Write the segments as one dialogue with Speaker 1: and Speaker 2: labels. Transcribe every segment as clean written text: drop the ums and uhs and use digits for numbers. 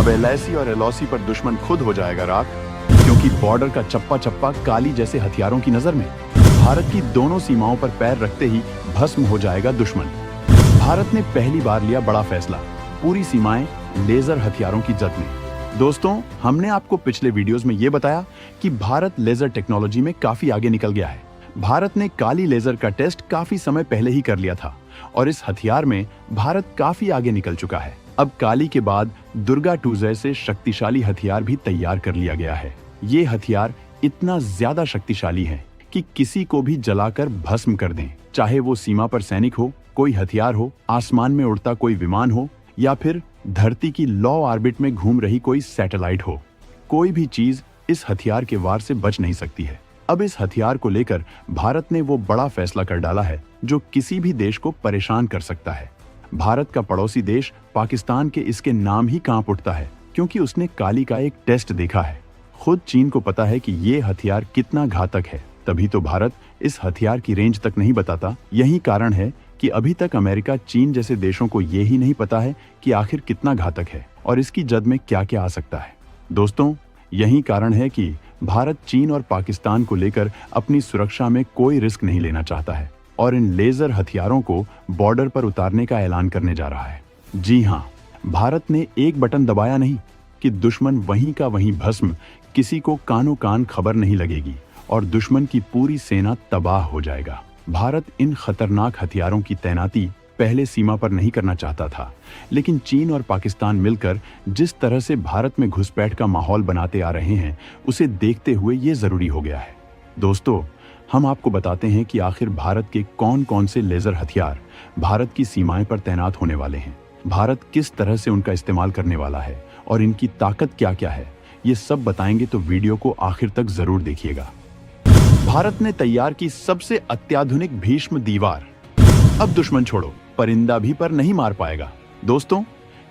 Speaker 1: अब एलआईसी और एलओसी पर दुश्मन खुद हो जाएगा राख, क्योंकि बॉर्डर का चप्पा चप्पा काली जैसे हथियारों की नजर में भारत की दोनों सीमाओं पर पैर रखते ही भस्म हो जाएगा दुश्मन। भारत ने पहली बार लिया बड़ा फैसला, पूरी सीमाएं लेजर हथियारों की जद में। दोस्तों, हमने आपको पिछले वीडियोस में ये बताया कि भारत लेजर टेक्नोलॉजी में काफी आगे निकल गया है। भारत ने काली लेजर का टेस्ट काफी समय पहले ही कर लिया था और इस हथियार में भारत काफी आगे निकल चुका है। अब काली के बाद दुर्गा 2 जैसे शक्तिशाली हथियार भी तैयार कर लिया गया है। ये हथियार इतना ज्यादा शक्तिशाली है कि किसी को भी जलाकर भस्म कर दें, चाहे वो सीमा पर सैनिक हो, कोई हथियार हो, आसमान में उड़ता कोई विमान हो या फिर धरती की लॉ ऑर्बिट में घूम रही कोई सैटेलाइट हो। कोई भी चीज इस हथियार के वार से बच नहीं सकती है। अब इस हथियार को लेकर भारत ने वो बड़ा फैसला कर डाला है जो किसी भी देश को परेशान कर सकता है। भारत का पड़ोसी देश पाकिस्तान के इसके नाम ही कांप उठता है, क्योंकि उसने काली का एक टेस्ट देखा है। खुद चीन को पता है कि ये हथियार कितना घातक है, तभी तो भारत इस हथियार की रेंज तक नहीं बताता। यही कारण है कि अभी तक अमेरिका, चीन जैसे देशों को ये ही नहीं पता है कि आखिर कितना घातक है और इसकी जद में क्या क्या आ सकता है। दोस्तों, यही कारण है कि भारत चीन और पाकिस्तान को लेकर अपनी सुरक्षा में कोई रिस्क नहीं लेना चाहता है और इन लेजर हथियारों को बॉर्डर पर उतारने का ऐलान करने जा रहा है। जी हाँ, भारत ने एक बटन दबाया नहीं कि दुश्मन वहीं का वहीं भस्म, किसी को कानो कान खबर नहीं लगेगी और दुश्मन की पूरी सेना तबाह हो जाएगा। भारत इन खतरनाक हथियारों की तैनाती पहले सीमा पर नहीं करना चाहता था, लेकिन चीन और पाकिस्तान मिलकर जिस तरह से भारत में घुसपैठ का माहौल बनाते आ रहे हैं, उसे देखते हुए ये जरूरी हो गया है। दोस्तों, हम आपको बताते हैं कि आखिर भारत के कौन कौन से लेजर हथियार भारत की सीमाएं पर तैनात होने वाले हैं, भारत किस तरह से उनका इस्तेमाल करने वाला है और इनकी ताकत क्या क्या है। ये सब बताएंगे, तो वीडियो को आखिर तक जरूर देखिएगा। भारत ने तैयार की सबसे अत्याधुनिक भीष्म दीवार। अब दुश्मन छोड़ो, परिंदा भी पर नहीं मार पाएगा। दोस्तों,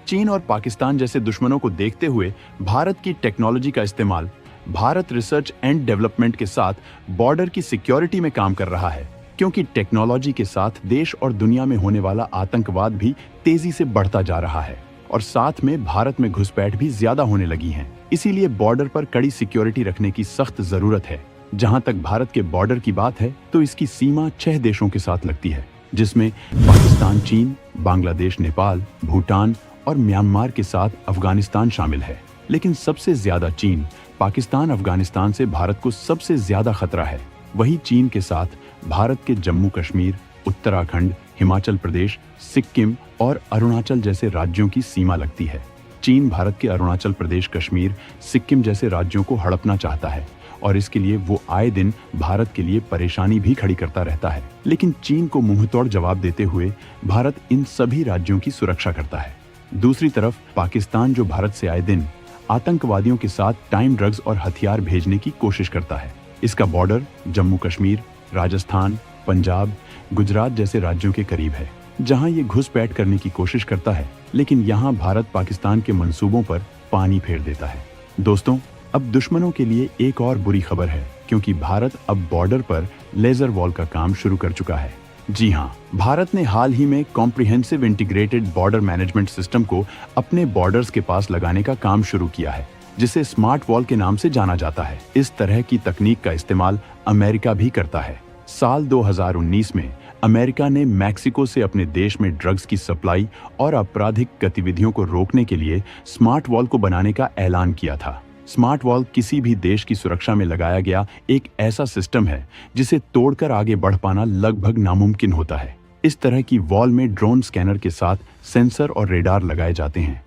Speaker 1: चीन और पाकिस्तान जैसे दुश्मनों को देखते हुए भारत की टेक्नोलॉजी का इस्तेमाल भारत रिसर्च एंड डेवलपमेंट के साथ बॉर्डर की सिक्योरिटी में काम कर रहा है, क्योंकि टेक्नोलॉजी के साथ देश और दुनिया में होने वाला आतंकवाद भी तेजी से बढ़ता जा रहा है और साथ में भारत में घुसपैठ भी ज्यादा होने लगी है। इसीलिए बॉर्डर पर कड़ी सिक्योरिटी रखने की सख्त जरूरत है। जहां तक भारत के बॉर्डर की बात है, तो इसकी सीमा 6 देशों के साथ लगती है, जिसमें पाकिस्तान, चीन, बांग्लादेश, नेपाल, भूटान और म्यांमार के साथ अफगानिस्तान शामिल है। लेकिन सबसे ज्यादा चीन, पाकिस्तान, अफगानिस्तान से भारत को सबसे ज्यादा खतरा है। वही चीन के साथ भारत के जम्मू कश्मीर, उत्तराखंड, हिमाचल प्रदेश, सिक्किम और अरुणाचल जैसे राज्यों की सीमा लगती है। चीन भारत के अरुणाचल प्रदेश, कश्मीर, सिक्किम जैसे राज्यों को हड़पना चाहता है और इसके लिए वो आए दिन भारत के लिए परेशानी भी खड़ी करता रहता है। लेकिन चीन को मुंहतोड़ जवाब देते हुए भारत इन सभी राज्यों की सुरक्षा करता है। दूसरी तरफ पाकिस्तान, जो भारत से आए दिन आतंकवादियों के साथ टाइम, ड्रग्स और हथियार भेजने की कोशिश करता है। इसका बॉर्डर जम्मू कश्मीर, राजस्थान, पंजाब, गुजरात जैसे राज्यों के करीब है, जहां ये घुसपैठ करने की कोशिश करता है। लेकिन यहां भारत पाकिस्तान के मंसूबों पर पानी फेर देता है। दोस्तों, अब दुश्मनों के लिए एक और बुरी खबर है, क्योंकि भारत अब बॉर्डर पर लेजर वॉल का काम शुरू कर चुका है। जी हाँ, भारत ने हाल ही में comprehensive integrated border management system को अपने बॉर्डर्स के पास लगाने का काम शुरू किया है, जिसे स्मार्ट वॉल के नाम से जाना जाता है। इस तरह की तकनीक का इस्तेमाल अमेरिका भी करता है। साल 2019 में अमेरिका ने मैक्सिको से अपने देश में ड्रग्स की सप्लाई और आपराधिक गतिविधियों को रोकने के लिए स्मार्ट वॉल को बनाने का ऐलान किया था। स्मार्ट वॉल किसी भी देश की सुरक्षा में लगाया गया एक ऐसा सिस्टम है जिसे तोड़कर आगे बढ़ पाना लगभग नामुमकिन होता है। इस तरह की वॉल में ड्रोन स्कैनर के साथ सेंसर और रेडार लगाए जाते हैं,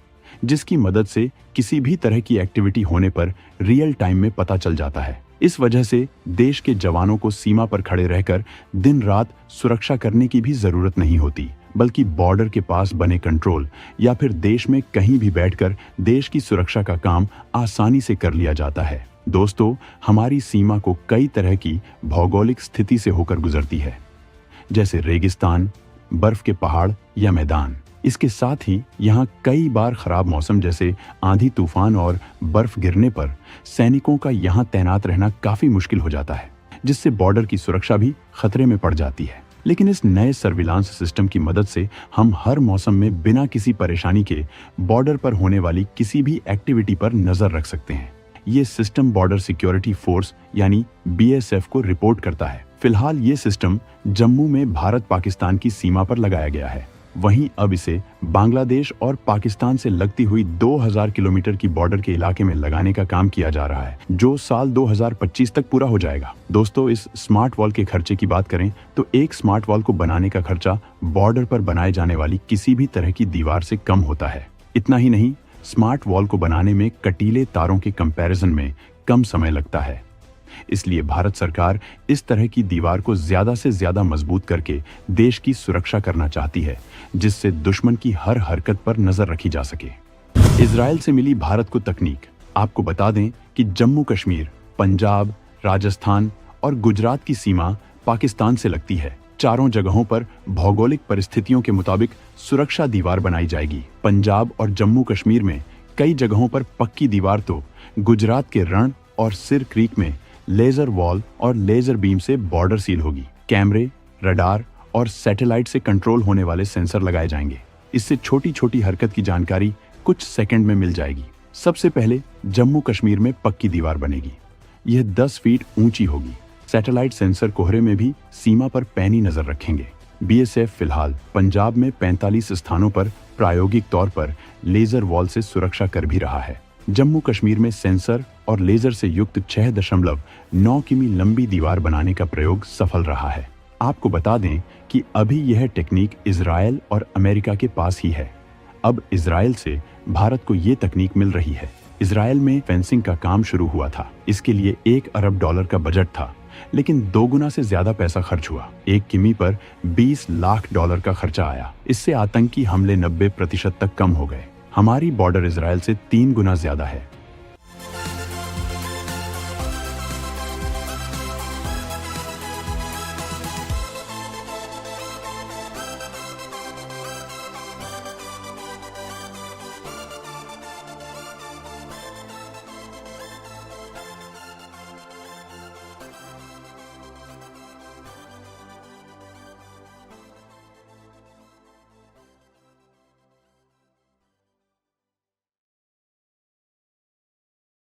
Speaker 1: जिसकी मदद से किसी भी तरह की एक्टिविटी होने पर रियल टाइम में पता चल जाता है। इस वजह से देश के जवानों को सीमा पर खड़े रहकर दिन रात सुरक्षा करने की भी जरूरत नहीं होती, बल्कि बॉर्डर के पास बने कंट्रोल या फिर देश में कहीं भी बैठकर देश की सुरक्षा का काम आसानी से कर लिया जाता है। दोस्तों, हमारी सीमा को कई तरह की भौगोलिक स्थिति से होकर गुजरती है, जैसे रेगिस्तान, बर्फ के पहाड़ या मैदान। इसके साथ ही यहाँ कई बार खराब मौसम जैसे आंधी, तूफान और बर्फ गिरने पर सैनिकों का यहाँ तैनात रहना काफी मुश्किल हो जाता है, जिससे बॉर्डर की सुरक्षा भी खतरे में पड़ जाती है। लेकिन इस नए सर्विलांस सिस्टम की मदद से हम हर मौसम में बिना किसी परेशानी के बॉर्डर पर होने वाली किसी भी एक्टिविटी पर नजर रख सकते हैं। ये सिस्टम बॉर्डर सिक्योरिटी फोर्स यानी BSF को रिपोर्ट करता है। फिलहाल ये सिस्टम जम्मू में भारत पाकिस्तान की सीमा पर लगाया गया है। वहीं अब इसे बांग्लादेश और पाकिस्तान से लगती हुई 2000 किलोमीटर की बॉर्डर के इलाके में लगाने का काम किया जा रहा है, जो साल 2025 तक पूरा हो जाएगा। दोस्तों, इस स्मार्ट वॉल के खर्चे की बात करें तो एक स्मार्ट वॉल को बनाने का खर्चा बॉर्डर पर बनाए जाने वाली किसी भी तरह की दीवार से कम होता है। इतना ही नहीं, स्मार्ट वॉल को बनाने में कटीले तारों के कंपैरिजन में कम समय लगता है। इसलिए भारत सरकार इस तरह की दीवार को ज्यादा से ज्यादा मजबूत करके देश की सुरक्षा करना चाहती है, जिससे दुश्मन की हर हरकत पर नजर रखी जा सके। इजराइल से मिली भारत को तकनीक। आपको बता दें कि जम्मू कश्मीर, पंजाब, राजस्थान और गुजरात की सीमा पाकिस्तान से लगती है। चारों जगहों पर भौगोलिक परिस्थितियों के मुताबिक सुरक्षा दीवार बनाई जाएगी। पंजाब और जम्मू कश्मीर में कई जगहों पर पक्की दीवार तो गुजरात के रण और सिर क्रीक में लेजर वॉल और लेजर बीम से बॉर्डर सील होगी। कैमरे, रडार और सैटेलाइट से कंट्रोल होने वाले सेंसर लगाए जाएंगे। इससे छोटी छोटी हरकत की जानकारी कुछ सेकंड में मिल जाएगी। सबसे पहले जम्मू कश्मीर में पक्की दीवार बनेगी। यह 10 फीट ऊंची होगी। सैटेलाइट सेंसर कोहरे में भी सीमा पर पैनी नजर रखेंगे। BSF फिलहाल पंजाब में 45 स्थानों पर प्रायोगिक तौर पर लेजर वॉल से सुरक्षा कर भी रहा है। जम्मू कश्मीर में सेंसर और लेजर से युक्त 6.9 किमी लंबी दीवार बनाने का प्रयोग सफल रहा है। आपको बता दें कि अभी यह टेक्निक इजराइल और अमेरिका के पास ही है। अब इजराइल से भारत को ये तकनीक मिल रही है। इजराइल में फेंसिंग का काम शुरू हुआ था। इसके लिए $1 अरब का बजट था, लेकिन 2 गुना से ज्यादा पैसा खर्च हुआ। 1 किमी पर $20 लाख का खर्चा आया। इससे आतंकी हमले 90% तक कम हो गए। हमारी बॉर्डर इजराइल से 3 गुना ज्यादा है।